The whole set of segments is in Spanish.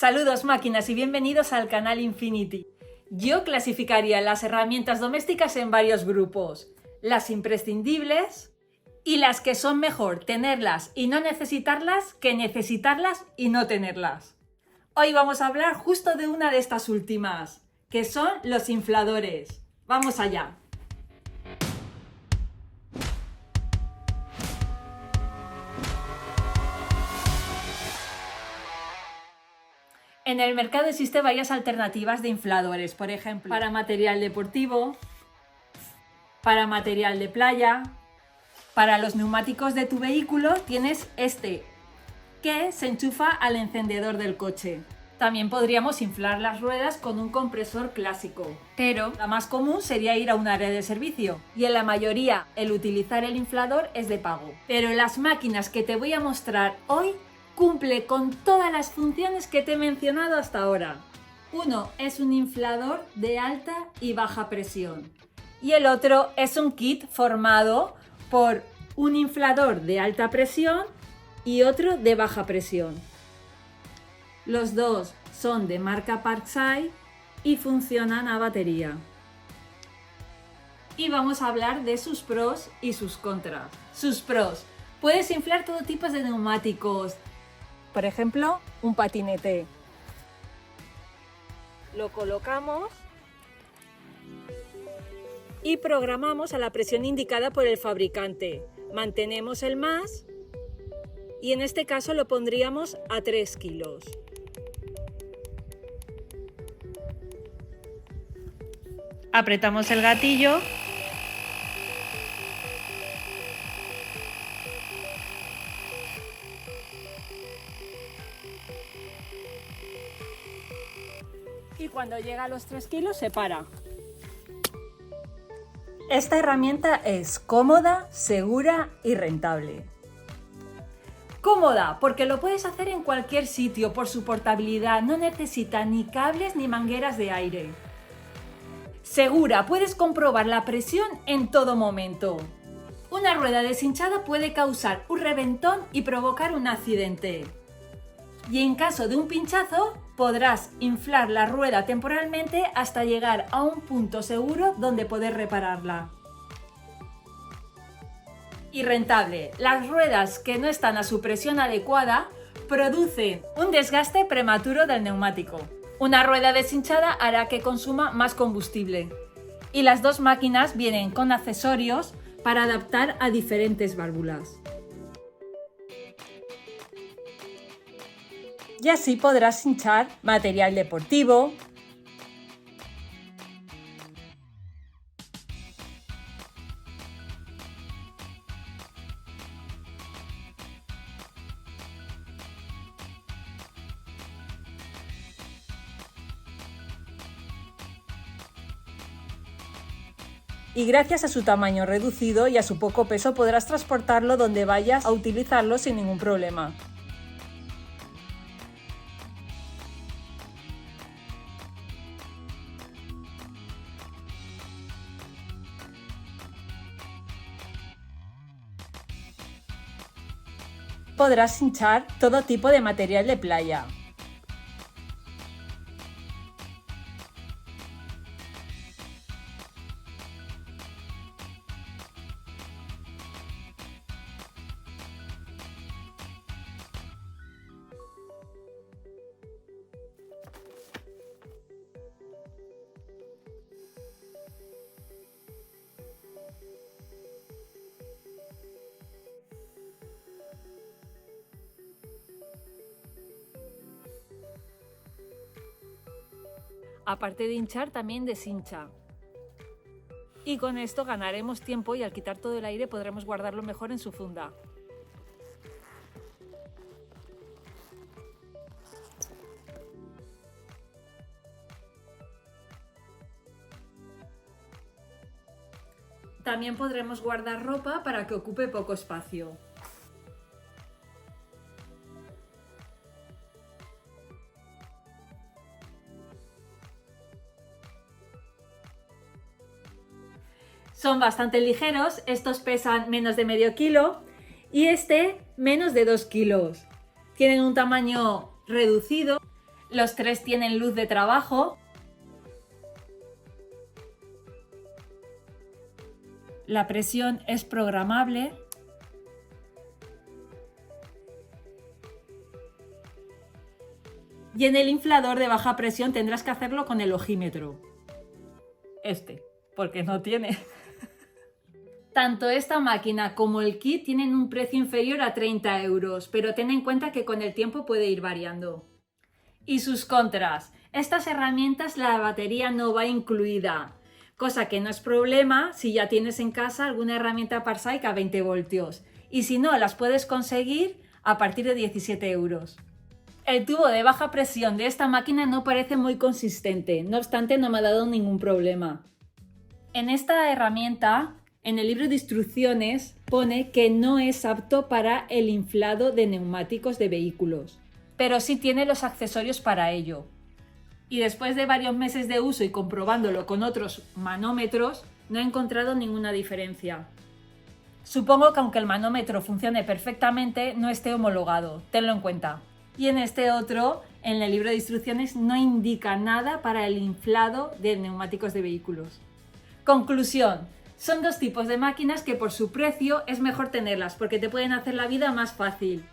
Saludos máquinas y bienvenidos al canal Infinity. Yo clasificaría las herramientas domésticas en varios grupos. Las imprescindibles y las que son mejor tenerlas y no necesitarlas que necesitarlas y no tenerlas. Hoy vamos a hablar justo de una de estas últimas, que son los infladores. ¡Vamos allá! En el mercado existen varias alternativas de infladores, por ejemplo, para material deportivo, para material de playa, para los neumáticos de tu vehículo tienes este, que se enchufa al encendedor del coche. También podríamos inflar las ruedas con un compresor clásico, pero la más común sería ir a un área de servicio y en la mayoría el utilizar el inflador es de pago. Pero las máquinas que te voy a mostrar hoy cumple con todas las funciones que te he mencionado hasta ahora. Uno es un inflador de alta y baja presión y el otro es un kit formado por un inflador de alta presión y otro de baja presión. Los dos son de marca Parkside y funcionan a batería. Y vamos a hablar de sus pros y sus contras. Sus pros: puedes inflar todo tipo de neumáticos. Por ejemplo, un patinete. Lo colocamos y programamos a la presión indicada por el fabricante. Mantenemos el más y en este caso lo pondríamos a 3 kilos. Apretamos el gatillo . Y cuando llega a los 3 kilos se para. Esta herramienta es cómoda, segura y rentable. Cómoda, porque lo puedes hacer en cualquier sitio por su portabilidad, no necesita ni cables ni mangueras de aire. Segura, puedes comprobar la presión en todo momento. Una rueda deshinchada puede causar un reventón y provocar un accidente. Y en caso de un pinchazo, podrás inflar la rueda temporalmente hasta llegar a un punto seguro donde poder repararla. Y rentable, las ruedas que no están a su presión adecuada producen un desgaste prematuro del neumático. Una rueda deshinchada hará que consuma más combustible. Y las dos máquinas vienen con accesorios para adaptar a diferentes válvulas. Y así podrás hinchar material deportivo, y gracias a su tamaño reducido y a su poco peso podrás transportarlo donde vayas a utilizarlo sin ningún problema. Podrás hinchar todo tipo de material de playa. Aparte de hinchar, también deshincha. Y con esto ganaremos tiempo y al quitar todo el aire podremos guardarlo mejor en su funda. También podremos guardar ropa para que ocupe poco espacio. Son bastante ligeros, estos pesan menos de medio kilo y este menos de 2 kilos. Tienen un tamaño reducido. Los tres tienen luz de trabajo. La presión es programable. Y en el inflador de baja presión tendrás que hacerlo con el ojímetro. Porque no tiene. Tanto esta máquina como el kit tienen un precio inferior a 30 euros, pero ten en cuenta que con el tiempo puede ir variando. Y sus contras. Estas herramientas la batería no va incluida, cosa que no es problema si ya tienes en casa alguna herramienta Parsaic a 20 voltios. Y si no, las puedes conseguir a partir de 17 euros. El tubo de baja presión de esta máquina no parece muy consistente, no obstante no me ha dado ningún problema. En esta herramienta, en el libro de instrucciones, pone que no es apto para el inflado de neumáticos de vehículos, pero sí tiene los accesorios para ello. Y después de varios meses de uso y comprobándolo con otros manómetros, no he encontrado ninguna diferencia. Supongo que aunque el manómetro funcione perfectamente, no esté homologado, tenlo en cuenta. Y en este otro, en el libro de instrucciones, no indica nada para el inflado de neumáticos de vehículos. Conclusión. Son dos tipos de máquinas que por su precio es mejor tenerlas porque te pueden hacer la vida más fácil.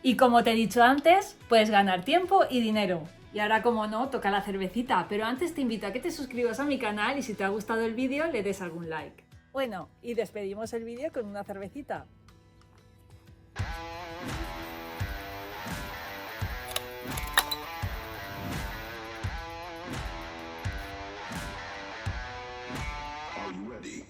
Y como te he dicho antes, puedes ganar tiempo y dinero. Y ahora, como no, toca la cervecita. Pero antes te invito a que te suscribas a mi canal y si te ha gustado el vídeo le des algún like. Bueno, y despedimos el vídeo con una cervecita. Are you ready?